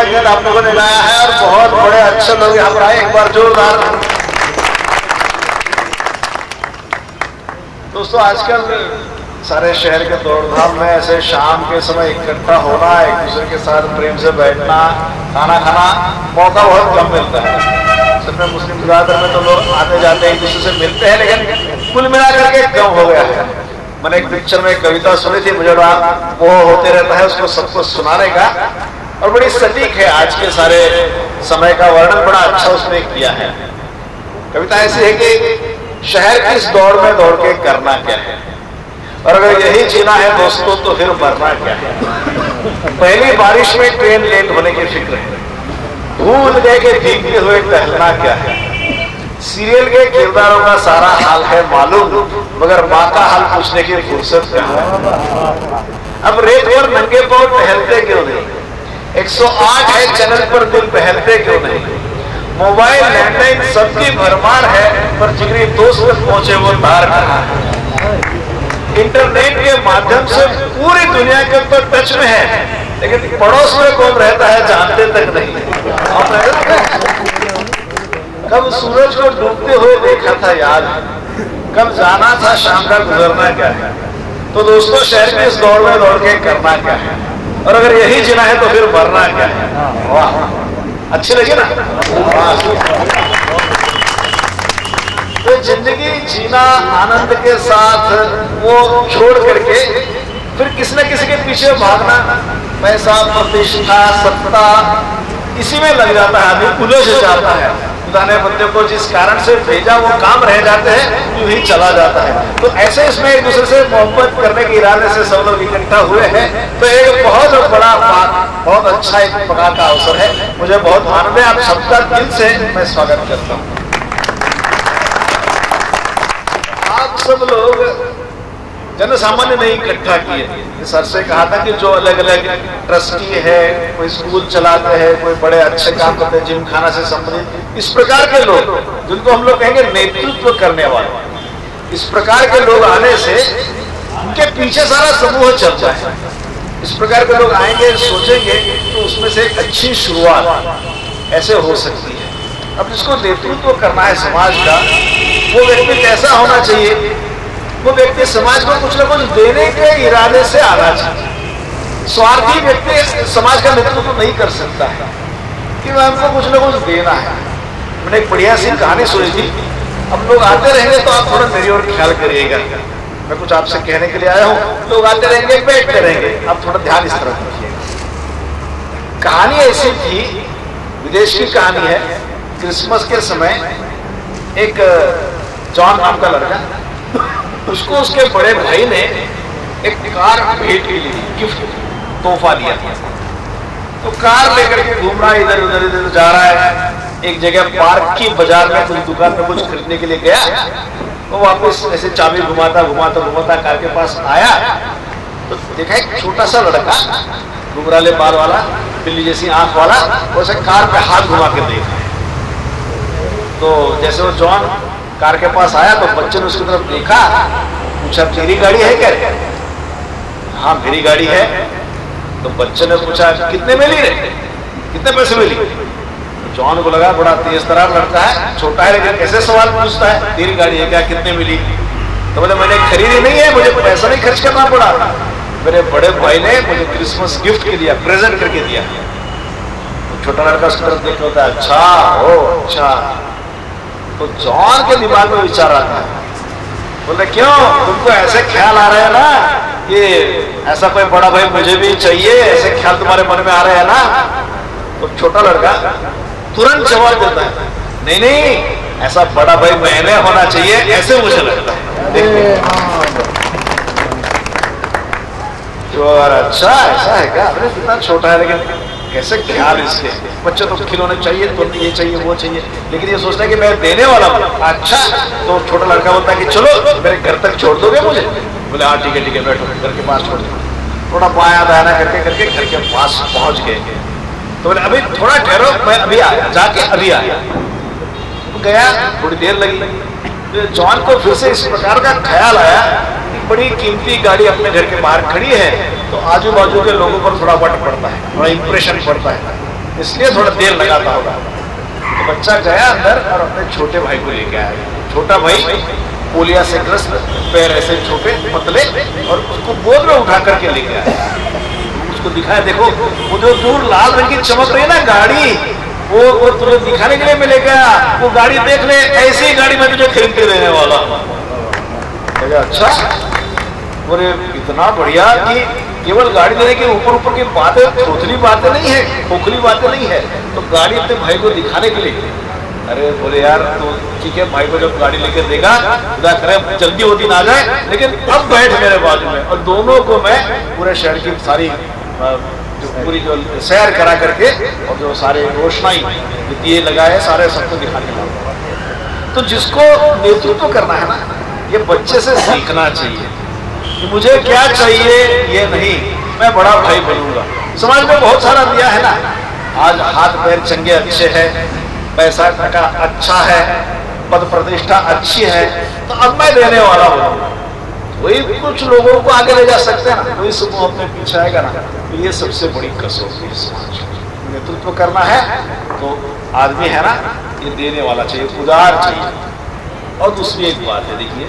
कृतज्ञता आप लोगों ने गाया है और बहुत बड़े अच्छे लोग यहाँ पर आए, एक बार जोरदार। दोस्तों आजकल सारे शहर के दौड़धाम में ऐसे शाम के समय इकट्ठा होना, एक दूसरे के साथ प्रेम से बैठना, खाना खाना, मौका बहुत कम मिलता है। सिर्फ मुस्लिम बिरादर में तो लोग आते जाते एक दूसरे से मिलते हैं, लेकिन कुल मिलाकर के कम हो गया है। मैंने एक पिक्चर में एक कविता सुनी थी, मुझे बड़ा वो होते रहता है उसको सबको सुनाने का, और बड़ी सटीक है। आज के सारे समय का वर्णन बड़ा अच्छा उसने किया है। कविता ऐसी है कि शहर की इस दौड़ में दौड़ के करना क्या है, और अगर यही जीना है दोस्तों तो फिर मरना क्या है। पहली बारिश में ट्रेन लेट होने की फिक्र है, भूल गए कि भीगते हुए टहलना क्या है। सीरियल के किरदारों का सारा हाल है मालूम, मगर माँ का हाल पूछने की फुर्सत क्या है। अब रेत पर नंगे पांव टहलते क्यों नहीं, 108 है चैनल पर दिल बहलते क्यों नहीं। मोबाइल लैंडलाइन सबकी भरमार है, पर जिगरी दोस्त तक पहुंचे वो तार कहाँ है। इंटरनेट के माध्यम से पूरी दुनिया के ऊपर टच में है, लेकिन पड़ोस में कौन रहता है जानते तक नहीं। कब सूरज को डूबते हुए देखा था याद, कब जाना था शाम का गुजरना क्या है। तो दोस्तों शहर में इस दौड़ में दौड़ के करना क्या है, और अगर यही जीना है तो फिर मरना क्या है। वाह, अच्छी लगी ना। तो जिंदगी जीना आनंद के साथ वो छोड़ करके फिर किसी न किसी के पीछे भागना, पैसा प्रतिष्ठा सत्ता, इसी में लग जाता है आदमी, उलझ जाता है। खुदा ने बंदे को जिस कारण से भेजा वो काम रह जाते हैं, यूं ही चला जाता है। तो ऐसे इसमें एक दूसरे से मोहब्बत करने के इरादे से सब लोग इकट्ठा हुए हैं। तो एक बहुत बड़ा बहुत अच्छा एक प्रकार का अवसर है, मुझे बहुत आनंद है। आप सबका दिल से मैं स्वागत करता हूँ। आप सब लोग जन सामान्य नहीं इकट्ठा किए। सर से कहा था कि जो अलग अलग ट्रस्टी है, कोई स्कूल चलाते हैं, कोई बड़े अच्छे काम करते हैं, जिम खाना से संबंधित, इस प्रकार के लोग जिनको हम लोग कहेंगे नेतृत्व करने वाले, इस प्रकार के लोग आने से उनके पीछे सारा समूह चलता है। इस प्रकार के लोग आएंगे, सोचेंगे, तो उसमें से एक अच्छी शुरुआत ऐसे हो सकती है। अब जिसको नेतृत्व करना है समाज का, वो व्यक्ति कैसा होना चाहिए। वो व्यक्ति समाज को कुछ न कुछ देने के इरादे से आना चाहिए। स्वार्थी व्यक्ति समाज का नेतृत्व नहीं कर सकता है कि वह हमको कुछ न कुछ देना है। मैंने एक बढ़िया सी कहानी सुनी थी। अब लोग आते रहेंगे तो आप थोड़ा मेरी ओर ख्याल करिएगा, मैं कुछ आपसे कहने के लिए आया हूँ। लोग आते रहेंगे, बैठते रहेंगे, आप थोड़ा ध्यान इस तरफ रखिएगा। कहानी ऐसी थी, विदेश की कहानी है। क्रिसमस के समय एक जॉन नाम का लड़का, उसको उसके बड़े भाई ने एक कार भेंट के लिए गिफ्ट तोहफा दिया था। तो कार लेकर के घूम रहा है, इधर उधर इधर जा रहा है। एक जगह पार्क की बाजार में कुछ दुकान में कुछ खरीदने के लिए गया, तो वापस ऐसे चाबी घुमाता घुमाता घुमाता कार के पास आया, तो देखा एक छोटा सा लड़का, घुंघराले बाल वाला, बिल्ली जैसी आंख वाला, वैसे कार पे हाथ घुमा के देखा। तो जैसे वो जॉन कार के पास आया तो बच्चे ने उसकी तरफ देखा, पूछा तेरी गाड़ी है क्या। हाँ मेरी गाड़ी है। तो बच्चे ने पूछा कितने में ली रे, कितने पैसे में ली। तो जॉन को लगा बड़ा तेज तरार लड़का है, छोटा है लेकिन कैसे सवाल पूछता है, तेरी गाड़ी है क्या, कितने में ली। तो बोले मैंने खरीदी नहीं है, मुझे पैसा नहीं खर्च करना पड़ा, मेरे बड़े भाई ने मुझे क्रिसमस गिफ्ट के दिया, प्रेजेंट करके दिया। तो छोटा लड़का उसकी तरफ देख होता है, अच्छा हो अच्छा। तो जॉन के दिमाग में विचार आता है, बोले क्यों तुमको ऐसे ख्याल आ रहे हैं ना, ये ऐसा कोई बड़ा भाई मुझे भी चाहिए, ऐसे ख्याल तुम्हारे मन में आ रहे हैं ना। तो छोटा लड़का तुरंत जवाब देता है, नहीं नहीं ऐसा बड़ा भाई मैंने होना चाहिए, ऐसे मुझे लगता है। अच्छा ऐसा है क्या, अरे कितना छोटा है लेकिन कैसे ख्याल इसके। बच्चे तो खिलौने चाहिए, तो ये चाहिए वो चाहिए, लेकिन ये सोचता है कि मैं देने वाला हूँ। अच्छा तो छोटा लड़का बोलता है कि चलो मेरे घर तक छोड़ दोगे मुझे। बोले हाँ ठीक है बैठो, घर के पास छोड़ दो। थोड़ा बाया दाया करके करके घर के पास पहुंच गए। तो बोले अभी थोड़ा ठहरो, मैं अभी आया, जाके अभी आया। गया, थोड़ी देर लगी। जॉन को फिर से इस प्रकार का ख्याल आया, बड़ी कीमती गाड़ी अपने घर के बाहर खड़ी है, तो आजू बाजू के लोगों पर थोड़ा वट पड़ता है, थोड़ा इंप्रेशन पड़ता है। इसलिए थोड़ा देर लगाता होगा। तो बच्चा गया अंदर और अपने छोटे भाई को लेके आया। छोटा भाई पोलिया से ग्रस्त, पैर ऐसे छोटे पतले, और उसको गोद में उठा करके लेके आया। उसको दिखाया, देखो वो जो दूर लाल रंग की चमक रही है ना गाड़ी, वो तुझे दिखाने के लिए मैं लेके आया। वो गाड़ी देख ले, ऐसी गाड़ी में तुझे खरीद के देने वाला। अच्छा, बोले इतना बढ़िया कि केवल गाड़ी देने के ऊपर की बातें, खोखली बातें नहीं है, खोखली बातें नहीं है, तो गाड़ी अपने भाई को दिखाने के लिए। अरे बोले यार तो ठीक है, भाई को जब गाड़ी लेकर देगा खुदा करे जल्दी वो दिन आ जाए, लेकिन अब बैठ मेरे बाजू में, और दोनों को मैं पूरे शहर की सारी पूरी जो सैर करा करके और जो सारे रोशनाई दिए लगाए सारे सबको दिखाने लगा। तो जिसको नेतृत्व करना है ना, ये बच्चे से सीखना चाहिए कि मुझे क्या चाहिए, ये नहीं मैं बड़ा भाई बनूंगा। समाज में बहुत सारा दिया है ना, आज हाथ पैर चंगे अच्छे हैं, पैसा टका अच्छा है, पद प्रतिष्ठा अच्छी है, तो अब मैं देने वाला हूँ। वही कुछ लोगों को आगे ले जा सकते हैं ना, वही समूह अपने पीछे आएगा ना, तो ये सबसे बड़ी कसौटी है समाज। नेतृत्व करना है तो आदमी है ना, ये देने वाला चाहिए, उदार चाहिए। और दूसरी एक बात है, देखिए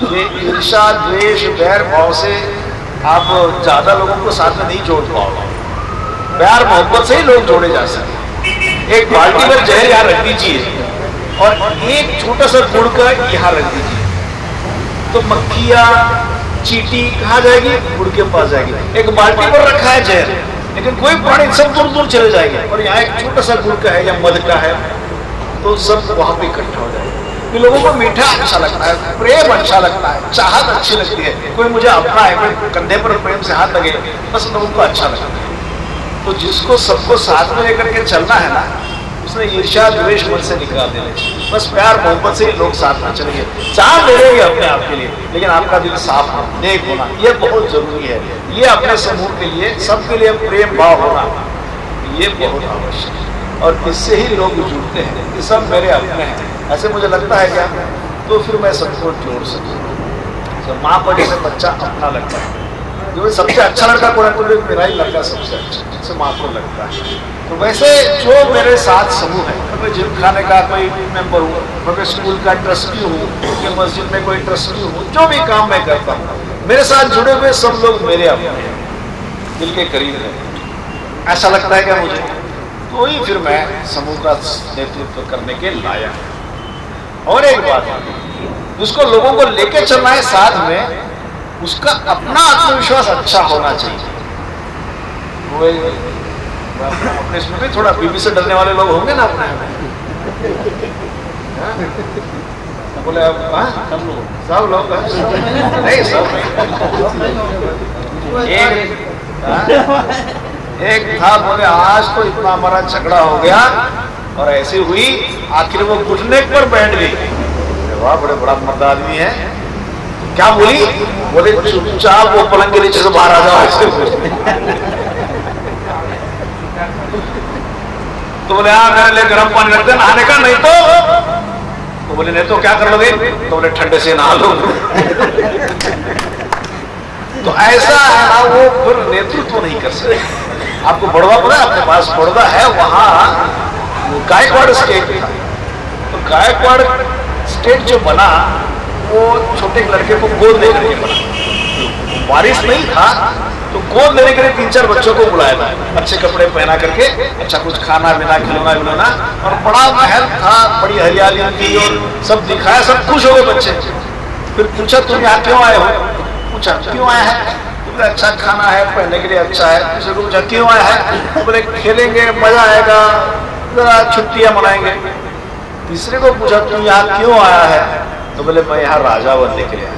ये ईर्ष्या द्वेष बैर भाव से आप ज्यादा लोगों को साथ में नहीं जोड़ पाओगे। प्यार मोहब्बत से ही लोग जोड़े जा सकते। एक बाल्टी में जहर यहाँ रख दीजिए और एक छोटा सा गुड़ का यहाँ रख दीजिए, तो मक्खियां चींटी कहाँ जाएगी? गुड़ के पास जाएगी। एक बाल्टी पर रखा है जहर, लेकिन कोई प्राणी सब दूर दूर चले जाएंगे, और यहाँ एक छोटा सा गुड़ का है या मध का है, तो सब वहां पे इकट्ठा हो जाएगा। कि लोगों को मीठा अच्छा लगता है, प्रेम अच्छा लगता है, चाहत अच्छी लगती है, कोई मुझे अपना है, कोई कंधे पर प्रेम से हाथ लगे, बस लोगों को अच्छा लगता है। तो जिसको सबको साथ में लेकर के चलना है ना, उसने ईर्ष्या द्वेष मन से निकाल देना चाहिए। बस प्यार मोहब्बत से ही लोग साथ में चलेंगे, चाह दे देंगे अपने आप के लिए, लेकिन आपका दिल साफ होना, नेक होना, ये बहुत जरूरी है। ये अपने समूह के लिए, सबके लिए प्रेम भाव होना, ये बहुत आवश्यक है। और इससे ही लोग जुड़ते हैं कि सब मेरे अपने हैं, ऐसे मुझे लगता है क्या, तो फिर मैं सबको जोड़ सकूँ। तो माँ को जैसे बच्चा अपना लगता है, जो सबसे अच्छा लड़का कौन है, तो मेरा ही लड़का सबसे अच्छा, जिससे माँ को लगता है। तो वैसे जो मेरे साथ समूह है, मैं जिम खाने का कोई मेंबर हूँ, मैं स्कूल का ट्रस्टी हूँ, मैं मस्जिद में कोई ट्रस्टी हूँ, जो भी काम मैं करता हूँ, मेरे साथ जुड़े हुए सब लोग मेरे अपने हैं, दिल के करीब है। ऐसा लगता है क्या मुझे, तो ही फिर मैं समूह का नेतृत्व करने के लायक। और एक बात है, जिसको लोगों को लेके चलना है साथ में, उसका अपना आत्मविश्वास अच्छा होना चाहिए। वो अपने इसमें भी थोड़ा बीबी से डरने वाले लोग होंगे ना अपने बोले सब लोग नहीं, सब एक था, बोले आज तो इतना हमारा झगड़ा हो गया, और ऐसी हुई आखिर वो घुटने पर बैठ गई। वाह, बड़े बड़ा मर्द आदमी है। क्या बोली? बोले चुपचाप वो पलंग के नीचे से बाहर आ जाओ, ऐसे। तो बोले हाँ मेरे लिए गर्म पानी रख दे नहाने का, नहीं तो बोले नहीं तो क्या कर लोगे? तो बोले ठंडे से नहा लो। तो ऐसा है ना, वो फिर नेतृत्व नहीं कर सकते। आपको बड़वा पता है, अपने पास बड़वा है, वहां गायकवाड़ स्टेट था। तो गायकवाड़ स्टेट जो बना, वो छोटे लड़के को गोद लेकर के बना। बारिश नहीं था, तो गोद लेने के लिए 3-4 बच्चों को बुलाया था, अच्छे कपड़े पहना करके, अच्छा कुछ खाना पीना, खिलौना विलौना, और बड़ा महल था, बड़ी हरियाली थी, और सब दिखाया, सब खुश हो गए बच्चे। फिर पूछा तुम यहाँ क्यों आए हो? पूछा क्यों आया है? तो अच्छा खाना है, पहनने के लिए अच्छा है। दूसरे को पूछा क्यों आया है? तो बोले खेलेंगे, मजा आएगा, जरा छुट्टियां मनाएंगे। तीसरे को पूछा तुम यहाँ क्यों आया है? तो बोले मैं यहाँ राजा बनने के लिए आया।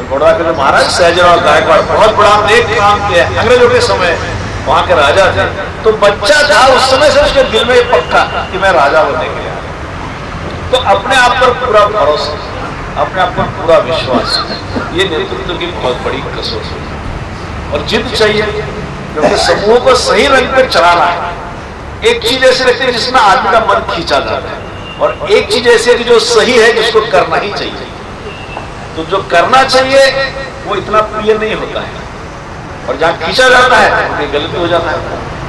बड़ा के महाराज सहजराव गायकवाड़ बहुत बड़ा नेक काम किया, अंग्रेजों के समय वहां के राजा थे। तो बच्चा था, उस समय से उसके दिल में पक्का कि मैं राजा बनने के लिए आया। तो अपने आप पर पूरा भरोसा, अपने आप पर पूरा विश्वास, ये नेतृत्व की बहुत बड़ी कसौटी है। और जिद चाहिए, क्योंकि समूह को सही रंग पर चलाना है। एक चीज ऐसी रहती है जिसमें आदमी का मन खींचा जाता है, और एक चीज ऐसी है कि जो सही है, जिसको करना ही चाहिए। तो जो करना चाहिए वो इतना प्रिय नहीं होता है, और जहाँ खींचा जाता है तो गलती हो जाता है।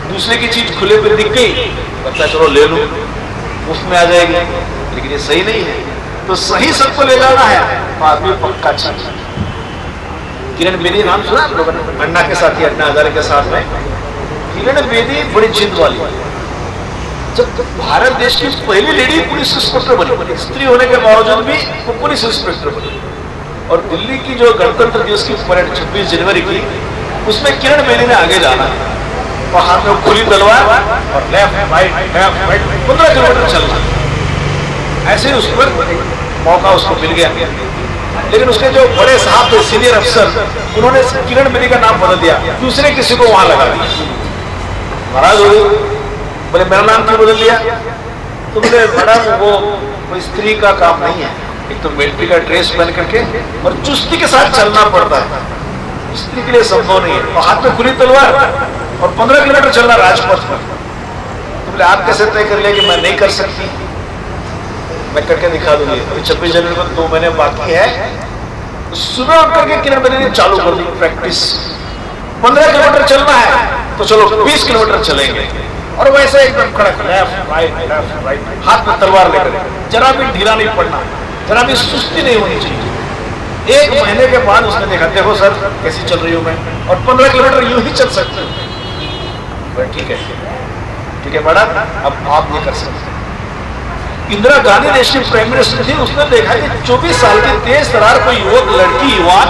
दूसरे की चीज खुले पे दिख गई, लगता है चलो ले लूं, मुफ्त में आ जाएगी, लेकिन ये सही नहीं है। तो सही सबको ले जाना है तो आदमी पक्का चाहिए। किरण बेदी नाम सुना आप लोगों ने? अन्ना के साथ ही, अन्ना हजारे के साथ में किरण बेदी बड़ी जिद वाली। जब भारत देश की पहली लेडी पुलिस इंस्पेक्टर बनी, स्त्री होने के बावजूद भी वो पुलिस इंस्पेक्टर बनी। और दिल्ली की जो गणतंत्र दिवस की परेड 26 जनवरी की, उसमें किरण बेदी ने आगे जाना है और हाथ में खुली तलवार और लेफ्ट राइट 15 किलोमीटर चलना। ऐसे ही उस पर मौका उसको मिल गया, लेकिन उसके जो बड़े साहब थे, सीनियर अफसर, उन्होंने किरण बेदी का नाम बदल दिया, दूसरे किसी को वहां लगा दिया। नाराज हो गई, बोले मेरा नाम क्यों बदल दिया? तो बोले मैडम वो स्त्री का काम नहीं है, एक तो मिलिट्री का ड्रेस पहन करके और चुस्ती के साथ चलना पड़ता है, स्त्री के लिए संभव नहीं है। और हाथ में खुली तलवार और 15 किलोमीटर चलना राजपथ पर। तो बोले आप कैसे तय कर लिया कि मैं नहीं कर सकती? मैं करके दिखा दूंगी। अभी 26 जनवरी को 2 महीने बाकी है। सुबह उठ करके किरण बेदी ने चालू कर दी प्रैक्टिस। 15 किलोमीटर चलना है तो चलो 20 किलोमीटर चलेंगे, और वैसे एकदम कड़क लेफ्ट राइट, हाथ में तलवार लेकर, जरा भी ढीला नहीं पड़ना, जरा भी सुस्ती नहीं होनी चाहिए। 1 महीने के बाद उसने देखा, देखो सर कैसी चल रही हूं मैं, और 15 किलोमीटर यूं ही चल सकते हो। ठीक है मैडम, अब आप नहीं कर सकते। इंदिरा गांधी देश की प्राइम मिनिस्टर थी, उसने देखा कि 24 साल की तेज तरार कोई युवक लड़की युवा,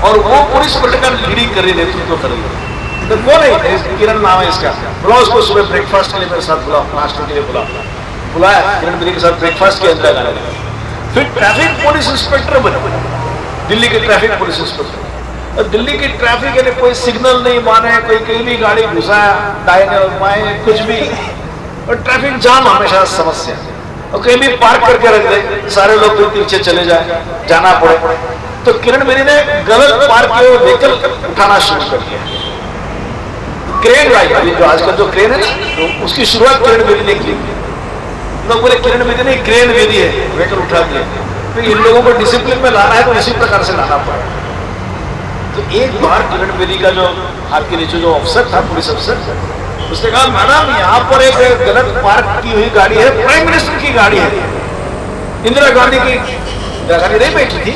और वो पुलिस पलटकर लीडिंग कर रही, नेतृत्व कर रही है। तो कौन है? किरण नाम है इसका। बुला उसको, सुबह ब्रेकफास्ट के लिए मेरे साथ बुला, नाश्ते के लिए बुलाया, किरण बेदी के साथ ब्रेकफास्ट किया इंदिरा गांधी ने। फिर ट्रैफिक पुलिस इंस्पेक्टर बने, दिल्ली के ट्रैफिक पुलिस इंस्पेक्टर। और दिल्ली की ट्रैफिक यानी कोई सिग्नल नहीं माने, कोई कहीं भी गाड़ी घुसाया, दाएं और बाएं कुछ भी, और ट्रैफिक जाम हमेशा समस्या, और कहीं भी पार्क करके रख दे, सारे लोग फिर पीछे चले जाए, जाना पड़े। तो किरण बेदी ने गलत पार्क किए हुए व्हीकल उठाना शुरू कर दिया। क्रेन लाई, जो आजकल जो क्रेन है ना, तो उसकी शुरुआत किरण बेदी ने की। लोग बोले किरण बेदी नहीं, क्रेन बेदी है, व्हीकल उठा दिया। तो इन लोगों को डिसिप्लिन में लाना है तो इसी प्रकार से लाना पड़ा। तो एक बार किरण बेदी का जो हाथ के नीचे जो अफसर था, पुलिस अफसर, उसने कहा मैडम यहाँ पर एक गलत पार्क की हुई गाड़ी है, प्राइम मिनिस्टर की गाड़ी है, इंदिरा गांधी की। इंदिरा गांधी नहीं बैठी थी,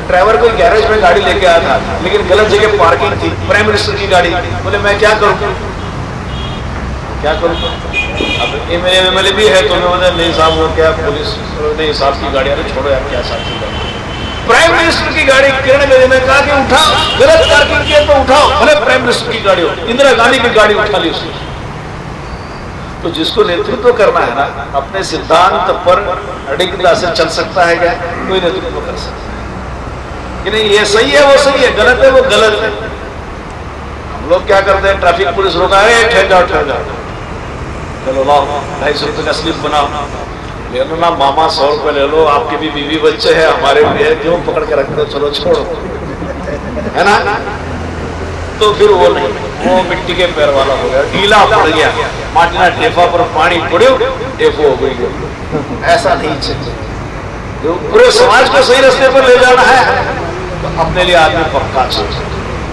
ड्राइवर कोई गैरेज में गाड़ी लेके आया था, लेकिन गलत जगह पार्किंग थी, प्राइम मिनिस्टर की गाड़ी। बोले मैं क्या करूं? अब एमएलए भी है, तो मैं बोला नहीं साहब वो क्या पुलिस नहीं साहब की गाड़ी, अरे छोड़ो यार क्या साहब की गाड़ी, प्राइम मिनिस्टर की गाड़ी। किरण बेदी ने कहा कि उठाओ, गलत पार्किंग किया तो उठाओ, भले प्राइम मिनिस्टर की गाड़ी हो। इंदिरा गांधी की गाड़ी उठा ली उसने। तो जिसको नेतृत्व करना है ना, अपने सिद्धांत पर अडिगता से चल सकता है क्या? कोई नेतृत्व कर सकता है कि नहीं? ये सही है वो सही है, गलत है वो गलत है। हम लोग क्या करते हैं, ट्रैफिक पुलिस रोका है, ठहर जाओ, चलो लाओ 250 रुपये का स्लिप बनाओ, ले लो ना मामा, 100 रुपये ले लो, आपके भी बीवी बच्चे हैं, हमारे भी है, क्यों पकड़ के रखते हो, चलो छोड़ो, है ना? तो फिर वो नहीं, वो मिट्टी के पैर वाला हो गया, ढीला पड़ गया, माटिना ढेफा पर पानी पड़ो, ढेफो हो गई। ऐसा नहीं चाहिए। जो पूरे समाज को सही रास्ते पर ले जाना है तो अपने लिए आदमी पक्का चाहिए,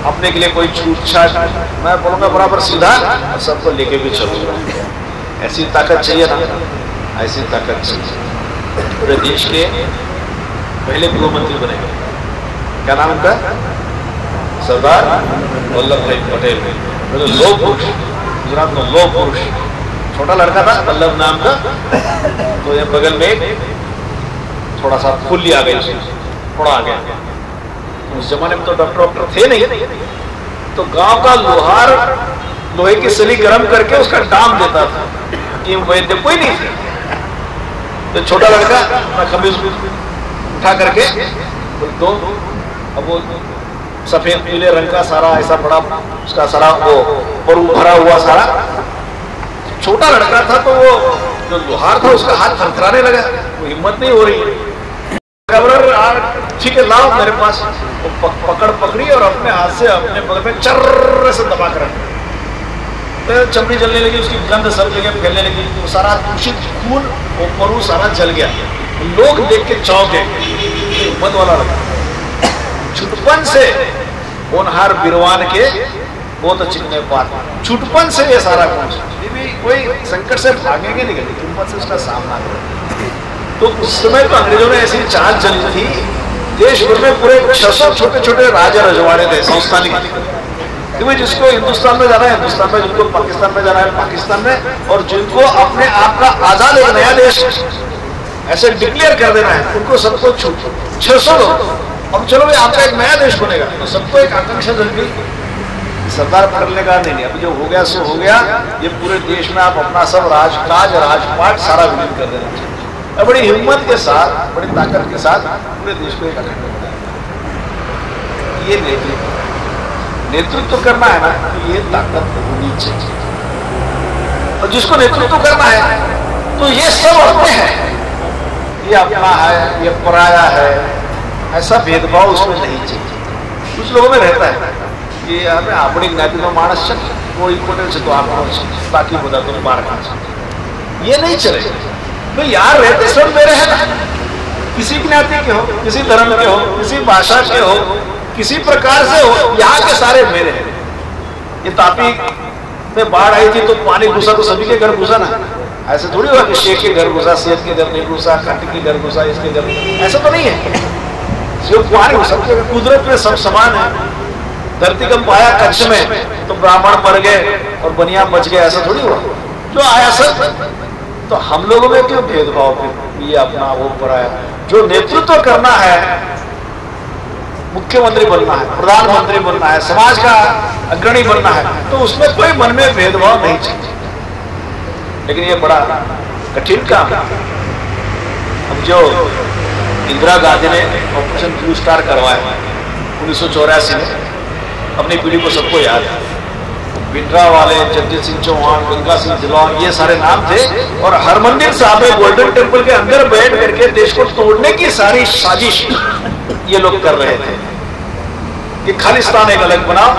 अपने के लिए कोई छूट छाट, मैं बोलूंगा बराबर सीधा, सबको लेके भी चलूंगा। ऐसी ताकत चाहिए ना, ऐसी ताकत चाहिए। पूरे देश के पहले गृह मंत्री बने, क्या नाम उनका? सरदार वल्लभ भाई पटेल। तो लोह पुरुष, गुजरात में लोह पुरुष, छोटा लड़का था वल्लभ नाम का, तो ये बगल में थोड़ा सा फुल्ली आ गई, थोड़ा आ गया। उस जमाने में तो डॉक्टर थे नहीं, तो गांव का लोहार लोहे की सली गर्म करके उसका दाम देता था, कि वैद्य कोई नहीं थे। तो छोटा लड़का अपना कमीज उठा करके दो, अब वो सफेद पीले रंग का सारा ऐसा बड़ा उसका सारा वो और भरा हुआ सारा, छोटा लड़का था, तो वो जो लोहार था उसका हाथ थरथराने लगा, वो हिम्मत नहीं हो रही। ठीक है लाओ मेरे पास, वो पकड़ी और अपने हाथ से अपने बगल में चर्र से दबा कर रखा, तो चमड़ी जलने लगी, उसकी गंध सब जगह फैलने लगी, वो सारा दूषित खून वो परू सारा जल गया। लोग देख के चौंके, हिम्मत वाला लगा। छुटपन से होनहार बिरवान के वो तो चिकने बात, छुटपन से ये सारा कुछ, कोई संकट से भागेंगे नहीं, छुटपन से उसका सामना करेंगे। तो उस समय तो अंग्रेजों ने ऐसी चाल चली थी, देश भर में पूरे 600 छोटे छोटे राजा रजवाड़े थे संस्थानिक, कि भाई जिसको हिंदुस्तान में जाना है हिंदुस्तान में, जिनको पाकिस्तान में जाना है पाकिस्तान में, और जिनको अपने आप का आजाद एक नया देश ऐसे डिक्लेयर कर देना है, उनको सबको छूट 600 लोग। अब चलो भाई आपका एक नया देश बनेगा, तो सबको एक आकांक्षा जल गई, सरदार पकड़ने का नहीं, अभी जो हो गया सो हो गया, ये पूरे देश में आप अपना सब राजकाज राजपाट सारा विलीन कर देना चाहिए। बड़ी हिम्मत के साथ, बड़ी ताकत के साथ पूरे देश को एक अखंड बनाया। ये नेतृत्व करना है ना, तो ये ताकत होनी चाहिए। और जिसको नेतृत्व करना है तो ये सब अपने हैं, ये अपना है, ये पराया है, ऐसा भेदभाव उसमें नहीं चाहिए। कुछ लोगों में रहता है कि हमें अपनी ज्ञाति में मानस चाहिए, वो इम्पोर्टेंस है तो आप बाकी बोला तो मार खा, ये नहीं चलेगा। तो यार रहते सब मेरे हैं ना, किसी ज्ञाति के हो, किसी धर्म के हो, किसी भाषा के हो, किसी प्रकार से हो, यहाँ के सारे मेरे हैं। ये तापी में बाढ़ आई थी तो पानी घुसा तो सभी के घर घुसा ना, ऐसे थोड़ी हुआ कि शेख के घर घुसा, सेठ के घर नहीं घुसा, खट्ट के घर घुसा, इसके घर, ऐसा तो नहीं है। सिर्फ पानी घुसा, कुदरत में सब समान है। धरती कंप आया कच्छ में तो ब्राह्मण मर गए और बनिया बच गए, ऐसा थोड़ी हुआ। जो आया सब, तो हम लोगों में क्यों भेदभाव, फिर ये अपना वो पराया। जो नेतृत्व करना है, मुख्यमंत्री बनना है, प्रधानमंत्री बनना है, समाज का अग्रणी बनना है, तो उसमें कोई मन में भेदभाव नहीं चाहिए। लेकिन ये बड़ा कठिन काम है। अब जो इंदिरा गांधी ने ऑपरेशन ब्लू स्टार करवाया 1984 में, अपनी पीढ़ी को सबको याद है, भिंडरा वाले, जगजीत सिंह चौहान, गंगा सिंह धिल्लोन, ये सारे नाम थे। और हरमंदिर साहब में गोल्डन टेम्पल के अंदर बैठ करके देश को तोड़ने की सारी साजिश ये लोग कर रहे थे कि खालिस्तान एक अलग बनाओ,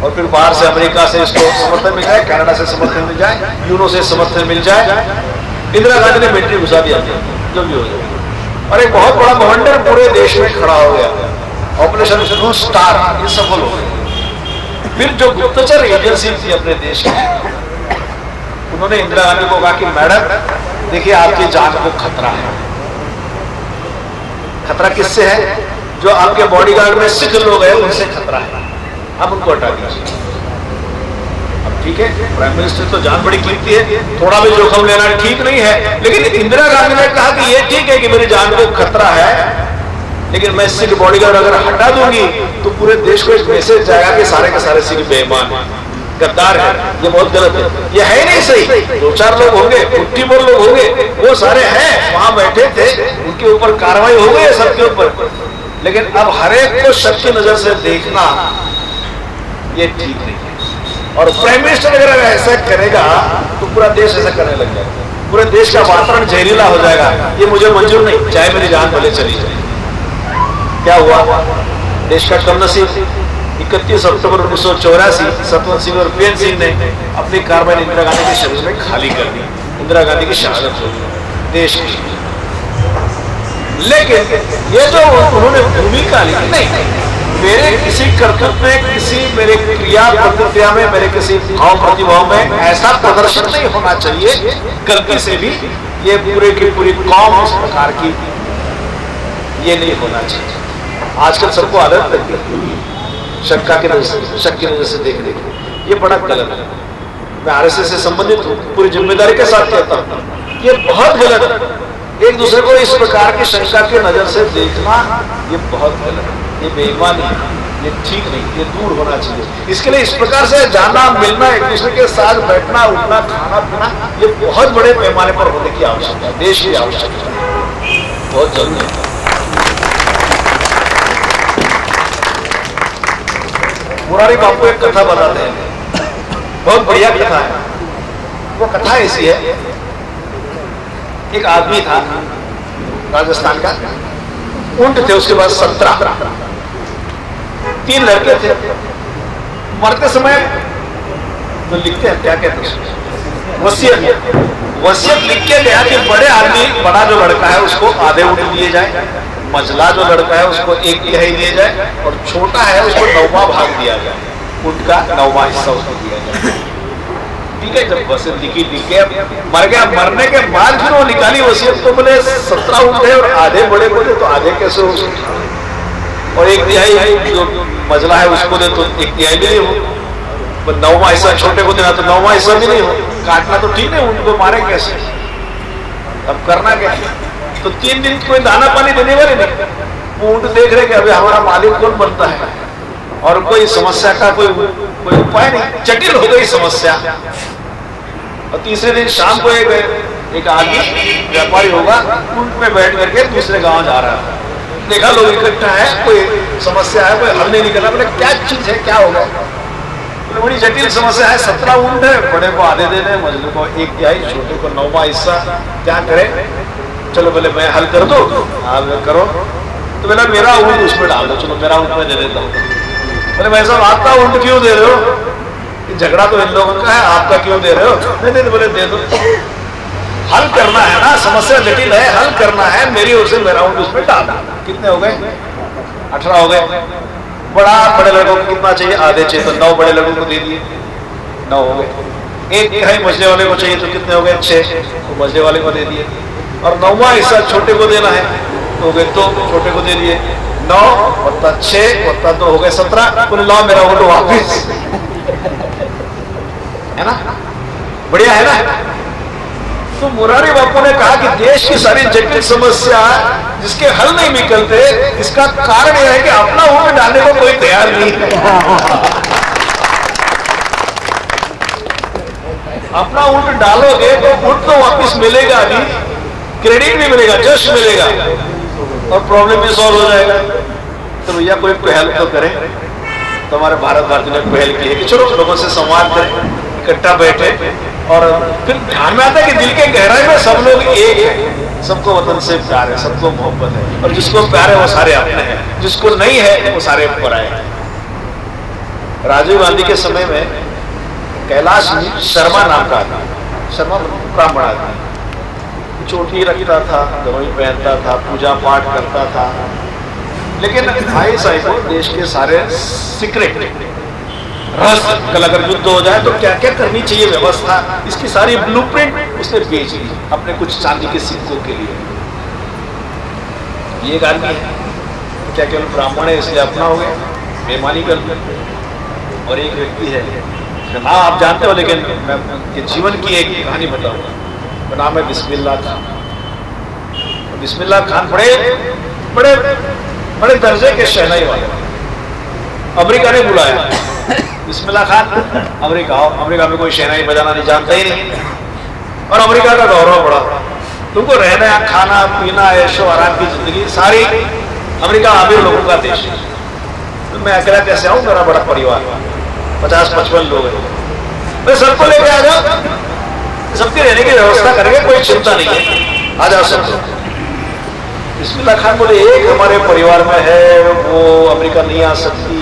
और फिर बाहर से अमेरिका से इसको समर्थन मिल जाए, कनाडा से समर्थन मिल जाए, यूरो से समर्थन मिल जाए। इंदिरा गांधी ने मिलिट्री घुसा दिया जो भी हो जाए, और एक बहुत बड़ा बवंडर पूरे देश में खड़ा हो गया। ऑपरेशन ब्लू स्टार ये सफल हो गया। फिर जो गुप्तचर एजेंसी थी अपने देश की, उन्होंने इंदिरा गांधी को कहा कि मैडम देखिए आपकी जान को खतरा है। खतरा किससे है? जो आपके बॉडीगार्ड में सिख लोग हैं उनसे खतरा है, आप उनको हटा दीजिए। अब ठीक है, प्राइम मिनिस्टर तो जान बड़ी कीमती है, थोड़ा भी जोखिम लेना ठीक नहीं है, लेकिन इंदिरा गांधी ने कहा कि ये ठीक है कि मेरी जान को खतरा है, लेकिन मैं सिख बॉडीगार्ड अगर हटा दूंगी तो पूरे देश को एक मैसेज जाएगा कि सारे के सारे सिख बेईमान है, गद्दार है। ये बहुत गलत है, ये है नहीं सही। 2-4 लोग होंगे, 50 लोग होंगे, वो सारे हैं वहां बैठे थे, उनके ऊपर कार्रवाई हो गई है सबके ऊपर, लेकिन अब हर एक को शक की नजर से देखना ये ठीक नहीं है। और प्राइम मिनिस्टर अगर ऐसा करेगा तो पूरा देश ऐसा करने लग जाएगा, पूरे देश का वातावरण जहरीला हो जाएगा। ये मुझे मंजूर नहीं, चाहे मेरी जान भले चली जाए। क्या हुआ? देश का कमनसीब 31 अक्टूबर 1984 सतवंत सिंह और बीएन सिंह ने अपनी कार्बाइन इंदिरा गांधी के शरीर में खाली कर दी। इंदिरा गांधी की शहादत हो गई देश की। लेकिन ये जो उन्होंने भूमिका ली, नहीं, मेरे किसी कर्तव्य में, किसी मेरे क्रिया प्रतिक्रिया में, मेरे किसी भाव प्रतिभाव में ऐसा प्रदर्शन नहीं होना चाहिए गलती से भी ये पूरे की पूरी कौम इस प्रकार की ये नहीं होना चाहिए। आजकल सबको आदत लगती है शक्का की नजर से, शक की नजर से देखने की, ये बड़ा गलत है। मैं आरएसएस से संबंधित हूँ, पूरी जिम्मेदारी के साथ कहता हूँ, ये बहुत गलत है। एक दूसरे को इस प्रकार की शंका की नजर से देखना ये बहुत गलत है, ये बेईमानी है, ये ठीक नहीं, ये दूर होना चाहिए। इसके लिए इस प्रकार से जाना मिलना, एक दूसरे के साथ बैठना उठना खाना पीना, ये बहुत बड़े पैमाने पर होने की आवश्यकता है, देश की आवश्यकता है, बहुत जरूरी है। मुरारी बापू एक कथा बताते हैं, बहुत बढ़िया कथा है। वो कथा ऐसी है, एक आदमी था राजस्थान का, ऊंट थे उसके पास 17, 3 लड़के थे। मरते समय तो लिखते हैं, क्या कहते हैं, वसीयत लिख के गया कि बड़े आदमी, बड़ा जो लड़का है उसको आधे ऊंट दिए जाए, मझला जो लड़का है उसको 1 तिहाई दिए जाए, और छोटा है उसको 9वां भाग दिया जाए। ऊँट का 9वां हिस्सा उसको दिया जाए। ठीक है, जब वसीयत लिखी, लिख के मर गया, मरने के बाद फिर वो निकाली वसीयत, तो बोले 17 ऊँट है और आधे बड़े को दे, तो आधे कैसे हो, और 1/3 जो मजला है उसको दे, तो 1/3 भी नहीं हो, 9वां हिस्सा छोटे को देना तो 9वां हिस्सा भी नहीं हो, काटना तो ठीक है, उनको मारे कैसे, अब करना क्या। तो 3 दिन कोई दाना पानी देने वाले नहीं, ऊँट देख रहे कि अभी हमारा मालिक कौन बनता है, और कोई समस्या का कोई उपाय नहीं, जटिल हो गई समस्या। और तीसरे दिन शाम को एक आदमी व्यापारी होगा, ऊँट पे बैठ करके दूसरे गांव जा रहा है, देखा लोग इकट्ठा है, कोई समस्या है, कोई हल नहीं निकला, बोले क्या चीज है, क्या होगा, बोले बड़ी जटिल समस्या है, 17 ऊँट है, बड़े को आधे देने, मजलू को 1/3, छोटे को 9वां हिस्सा, क्या करे, चलो बोले मैं हल कर दो, हल करो, तो बोला मेरा ऊँट उसमें डाल दो, चलो मेरा ऊँट मैं दे देता हूँ। बोले भाई साहब आपका ऊँट क्यों दे रहे हो, झगड़ा तो इन लोगों का है, आपका क्यों दे रहे हो, नहीं दे, बोले दे दो, हल करना है ना, समस्या जटिल है, हल करना है, मेरी ओर से मेरा ऊँट उसमें डाल। कितने हो गए, 18 हो गए। बड़े लड़कों को कितना चाहिए, आधे चाहिए, तो 9 बड़े लड़कों को दे दिए, 9 हो गए। 1/3 मजले वाले को चाहिए, तो कितने हो गए, 6, तो मजले वाले को दे दिए, और 9वां हिस्सा छोटे को देना है, तो हो गए, तो छोटे को दे दिए, 9 + 6 + 2 हो गए 17, बोले लाओ मेरा ऊँट वापिस, है ना, बढ़िया है ना। तो मुरारी बापू ने कहा कि देश की सारी जटिल समस्या जिसके हल नहीं निकलते, इसका कारण यह है कि अपना ऊँट डालने को कोई तैयार नहीं है। अपना ऊँट डालोगे तो ऊँट तो वापस मिलेगा नहीं, क्रेडिट भी मिलेगा, जश मिलेगा, और प्रॉब्लम भी सॉल्व हो जाएगा। तो भैया कोई पहल तो करें, तो हमारे भारत भारती ने पहल की है कि चलो लोगों से संवाद करें, इकट्ठा बैठे, और फिर ध्यान में आता है कि दिल के गहराई में सब लोग एक है, सबको वतन से प्यार है, सबको मोहब्बत है, और जिसको प्यार है वो सारे अपने हैं, जिसको नहीं है वो सारे पराए हैं। राजीव गांधी के समय में कैलाश शर्मा नाम का आदमी, शर्मा ब्राह्मण आदमी, चोटी रखता था, गरोई पहनता था, पूजा पाठ करता था, लेकिन भाई साहब को देश के सारे सीक्रेट रहस्य, कल अगर युद्ध हो जाए तो क्या क्या करनी चाहिए व्यवस्था, इसकी सारी ब्लूप्रिंट उसने बेच दी अपने कुछ चांदी के सिक्कों के लिए। ये एक आदमी है, क्या केवल ब्राह्मण है इसलिए अपना हो गया, बेईमानी कर दी। और एक व्यक्ति है, नाम आप जानते हो, लेकिन मैं उनके जीवन की एक कहानी बताऊंगा, नाम है बिस्मिल्लाह खान। बिस्मिल्लाह खान बड़े दर्जे के शहनाई वाले, अमेरिका ने बुलाया, बिस्मिल्लाह खान अमेरिका आओ, अमेरिका में कोई शहनाई बजाना नहीं जानता ही नहीं, और अमेरिका का गौरव बढ़ा, तुमको रहना खाना पीना ऐशो आराम की जिंदगी सारी, अमेरिका अमीर लोगों का देश है, तो मैं अकेला कैसे आऊं, मेरा बड़ा परिवार 50-55 लोग हैं, मैं सबको लेके आ जाओ, सबके रहने की व्यवस्था करेंगे, कोई चिंता नहीं है, आ जाओ सब। बिस्मिल्लाह खान बोले एक हमारे परिवार में है, वो अमेरिका नहीं आ सकती,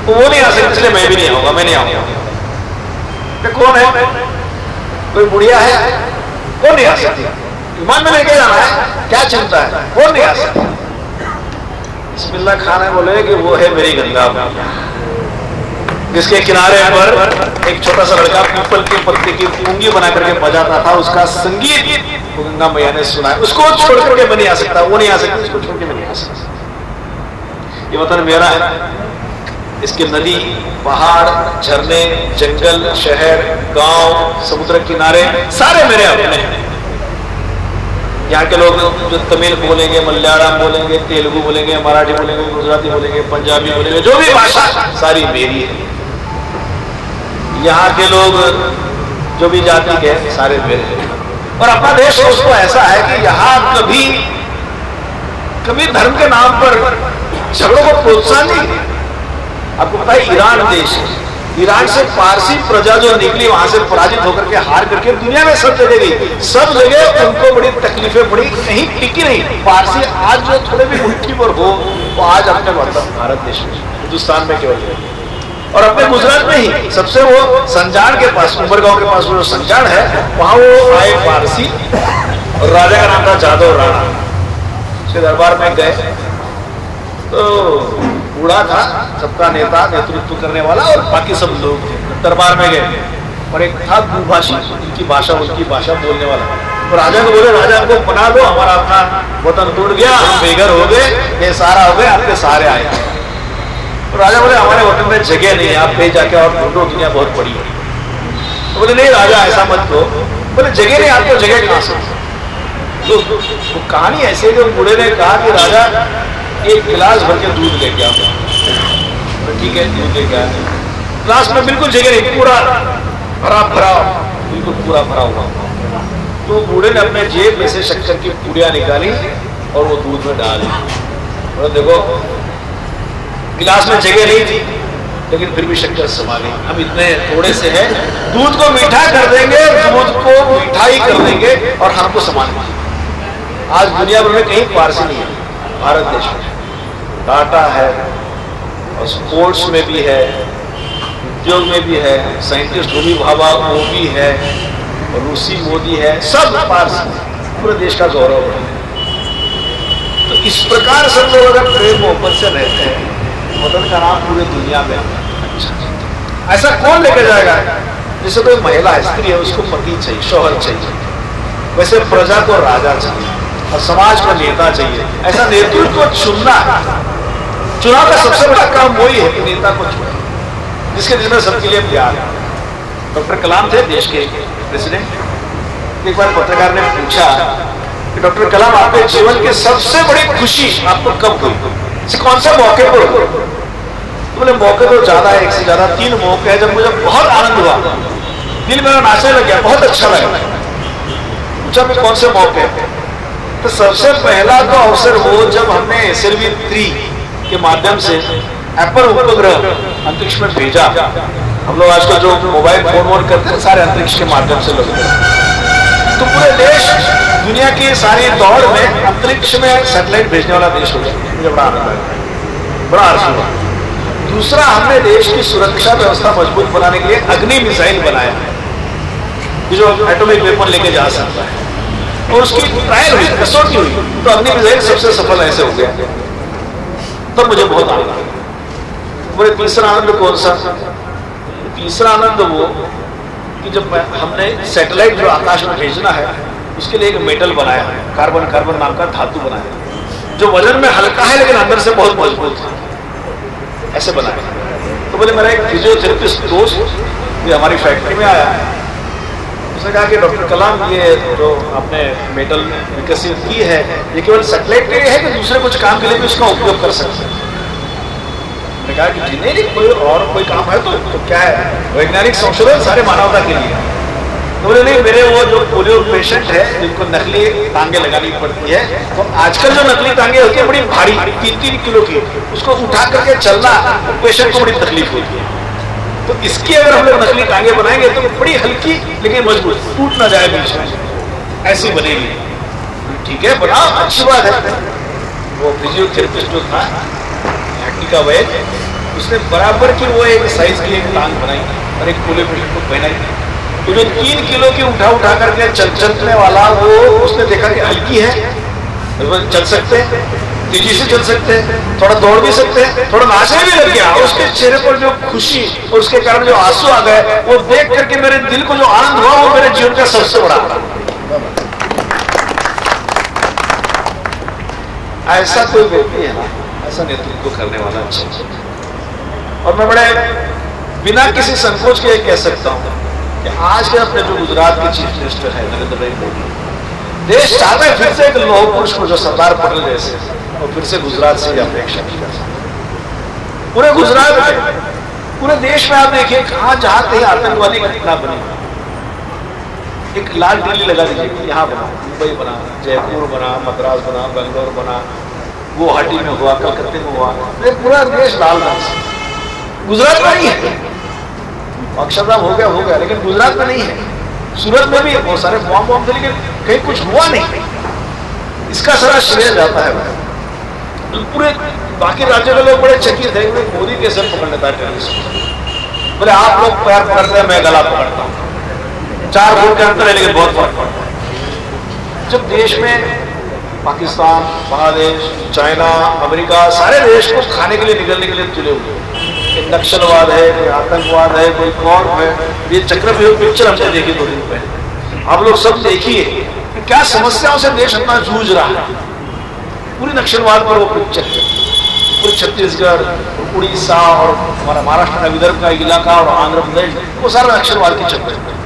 वो नहीं आ सकती, इसलिए मैं भी नहीं आऊंगा, मैं नहीं आऊंगा। कौन है, कोई बुढ़िया है, वो नहीं आ सकती, विमान में लेके जाना है, क्या चिंता है, वो नहीं आ सकती। बिस्मिल्लाह खान है बोले कि वो है मेरी गंगा, जिसके किनारे पर एक छोटा सा लड़का पीपल के पत्ते की पुंगी बना करके बजाता था, उसका संगीत वो गंगा मैया ने सुना है, उसको छोड़ करके मैं नहीं आ सकता, वो नहीं आ सकता, उसको छोड़ के मैं नहीं आ सकता। ये वतन मेरा है, इसके नदी, पहाड़, झरने, जंगल, शहर, गांव, समुद्र किनारे सारे मेरे अपने हैं। यहाँ के लोग जो तमिल बोलेंगे, मलयालम बोलेंगे, तेलुगु बोलेंगे, मराठी बोलेंगे, गुजराती बोलेंगे, पंजाबी बोलेंगे, जो भी भाषा सारी मेरी है। यहाँ के लोग जो भी जाति के सारे मेरे हैं। और अपना देश दोस्तों ऐसा है कि यहाँ कभी धर्म के नाम पर झगड़ों को प्रोत्साहन नहीं। आपको पता है ईरान देश है, ईरान से पारसी प्रजा जो निकली वहां से पराजित होकर के हार करके दुनिया में सब जगह गई, सब जगह उनको बड़ी तकलीफें पड़ी, कहीं टिकी नहीं। पारसी आज जो थोड़े भी मुट्ठी पर हो वो आज अपने भारत देश में, हिंदुस्तान में केवल, और अपने गुजरात में ही सबसे वो संजान के पास, उमरगांव के पास जो संजान है, वहां वो आए पारसी, और राजा का नाम था जादव राणा। उसके दरबार में गए तो बूढ़ा था, सबका नेता, नेतृत्व करने वाला, और बाकी सब लोग थे। दरबार में गए और एक था भूभाषी, उनकी भाषा बोलने वाला। तो राजा को बोले, राजा को बना दो, हमारा अपना वतन टूट गया, हम बेघर हो गए, ये सारा हो गए, आपके सारे आए। तो राजा बोले, हमारे वतन में जगह नहीं है, आप कहीं जाके और ढूंढो, दुनिया बहुत बड़ी है। तो बोले, नहीं राजा ऐसा मत करो। बोले, जगह नहीं, आपको जगह कहां से? तो कहानी ऐसे है कि बूढ़े ने कहा कि राजा एक गिलास भर के दूध लेके आओ। तो ठीक है, दूध लेके आया, गिलास में बिल्कुल जगह नहीं, पूरा भरा, बिल्कुल पूरा भरा हुआ। तो बूढ़े ने अपने जेब में से शक्कर की पूड़ियां निकाली और वो दूध में डाल दी। और देखो, गिलास में जगह नहीं थी, लेकिन फिर भी शक्कर समा गई। हम इतने थोड़े से हैं, दूध को मीठा कर देंगे, दूध को मिठाई कर देंगे और हमको समान देंगे। आज दुनिया भर में कहीं पारसी नहीं है, भारत देश में टाटा है, और स्पोर्ट्स में भी है, उद्योग में भी है, साइंटिस्ट होमी भाभा वो भी है, और रूसी मोदी है, सब पारसी, पूरे देश का गौरव है। तो इस प्रकार सब लोग अगर प्रेम मोहब्बत से रहते हैं, वतन का नाम पूरे दुनिया में अच्छा। ऐसा कौन लेकर जाएगा? जैसे कोई महिला स्त्री है, उसको पति चाहिए, शौहर चाहिए, वैसे प्रजा को राजा चाहिए और समाज को नेता चाहिए। ऐसा नेतृत्व को चुनना है। चुनाव का सबसे बड़ा काम वही है कि नेता को चुने, जिसके दिल में सबके लिए प्यार है। डॉक्टर कलाम थे देश के प्रेसिडेंट। एक बार पत्रकार ने पूछा कि डॉक्टर कलाम, आपके जीवन की सबसे बड़ी खुशी आपको कब हुई, कौन से मौके पर हुई? तो बोले, मौके तो ज्यादा है, एक से ज्यादा 3 मौके हैं जब मुझे बहुत आनंद हुआ, दिल मेरा नाचने लग गया, बहुत अच्छा लगा। पूछा भी कौन से मौके? तो सबसे पहला तो अवसर वो जब हमने SLV 3 के माध्यम से एप्पल उपग्रह अंतरिक्ष में भेजा। हम लोग आजकल जो मोबाइल फोन करते हैं, सारे अंतरिक्ष के माध्यम से लोग, तो पूरे देश दुनिया की सारी दौड़ में अंतरिक्ष में सैटेलाइट भेजने वाला देश हो गया। मुझे बड़ा आनंद आया, बड़ा हर्ष हुआ। दूसरा, हमने देश की सुरक्षा व्यवस्था मजबूत बनाने के लिए अग्नि मिसाइल बनाया, जो एटॉमिक वेपन लेके जा सकता है, और उसकी ट्रायल हुई, कसौटी हुई, तो अग्नि मिसाइल सबसे सफल ऐसे हो गया। तब मुझे बहुत आनंद आया। बोले, तीसरा आनंद कौन सा? तीसरा आनंद वो कि जब हमने सैटेलाइट जो आकाश में भेजना है, उसके लिए एक मेटल बनाया है, कार्बन नाम का धातु बनाया, जो वजन में हल्का है लेकिन अंदर से बहुत मजबूत है, ऐसे बनाया। तो बोले, मेरा एक फिजियोथेरेपिस्ट दोस्त ये हमारी फैक्ट्री में आया, उसने कहा कि डॉक्टर कलाम, ये जो आपने मेटल विकसित की है, ये केवल सैटेलाइट के लिए है कि दूसरे कुछ काम के लिए भी इसका उपयोग कर सकते हैं? मैंने कहा कि नहीं, कोई काम है तो क्या है, वैज्ञानिक संशोधन सारे मानवता के लिए। तो बोले, नहीं, मेरे वो जो पोलियो पेशेंट है जिनको नकली टांगे लगानी पड़ती है, तो आजकल जो नकली टांगे होती है बड़ी भारी, 3-3 किलो की, उसको उठा करके चलना पेशेंट को बड़ी तकलीफ होती है। तो इसकी अगर हम लोग नकली टांगे बनाएंगे तो बड़ी हल्की लेकिन मजबूत, टूट ना जाए बीच में, ऐसी बनेगी। ठीक है, बनाओ, अच्छी बात है। वो फिजियोथेरेपिस्ट जो था का वैद, उसने बराबर की वो एक साइज की एक टांग बनाई और एक पोलियो पेशेंट को पहनाई। तो जो 3 किलो की उठा करके चलने वाला, वो उसने देखा कि हल्की है, तो चल सकते हैं, तेजी से चल सकते हैं, थोड़ा दौड़ भी सकते हैं, थोड़ा नाचने भी लग गया। उसके चेहरे पर जो खुशी और उसके कारण जो आंसू आ गए, वो देख करके मेरे दिल को जो आनंद हुआ, वो मेरे जीवन का सबसे बड़ा। ऐसा कोई व्यक्ति है ना, ऐसा नेतृत्व करने वाला अच्छा। और मैं बड़े बिना किसी संकोच के कह सकता हूं कि आज के अपने जो गुजरात के चीफ मिनिस्टर है नरेंद्र भाई मोदी, देश चाहता है फिर से एक लौह पुरुष को, जो सरदार पटेल जैसे, और फिर से गुजरात से अपेक्षा की जा सकती। पूरे गुजरात में, पूरे देश में आप देखिए, कहां जहां कहीं आतंकवादी घटना बनी, एक लाल टीली लगा दीजिए, यहाँ बना, मुंबई बना, जयपुर बना, मद्रास बना, बेंगलोर बना, गुवाहाटी में हुआ, कलकत्ते में हुआ, पूरा देश लाल रंग से। गुजरात में नहीं है, अक्षरधाम हो गया, लेकिन गुजरात में नहीं है। सूरत में भी बहुत सारे बॉम्ब थे, लेकिन कहीं कुछ हुआ नहीं। इसका सारा श्रेय जाता है। तो पूरे बाकी राज्यों के लोग बड़े चकित थे, मोदी के सर पकड़ लेता है। बोले, आप लोग पैर पकड़ते हैं, मैं गला पकड़ता हूँ, 4 फुट के अंतर है, लेकिन बहुत फर्क पड़ता है। जब देश में पाकिस्तान, बांग्लादेश, चाइना, अमेरिका, सारे देश को खाने के लिए निकलने के लिए तुले हुए। नक्सलवाद है, कोई आतंकवाद है, कोई कौन है। ये चक्रव्यूह पिक्चर हमने देखी 2 दिन पहले। आप लोग सब देखिए कि क्या समस्याओं से देश अपना जूझ रहा है। पूरी नक्सलवाद पर वो पिक्चर है। पूरी छत्तीसगढ़, उड़ीसा और हमारा महाराष्ट्र का विदर्भ का इलाका और आंध्र प्रदेश, वो सारा नक्सलवाद की चक्कर है।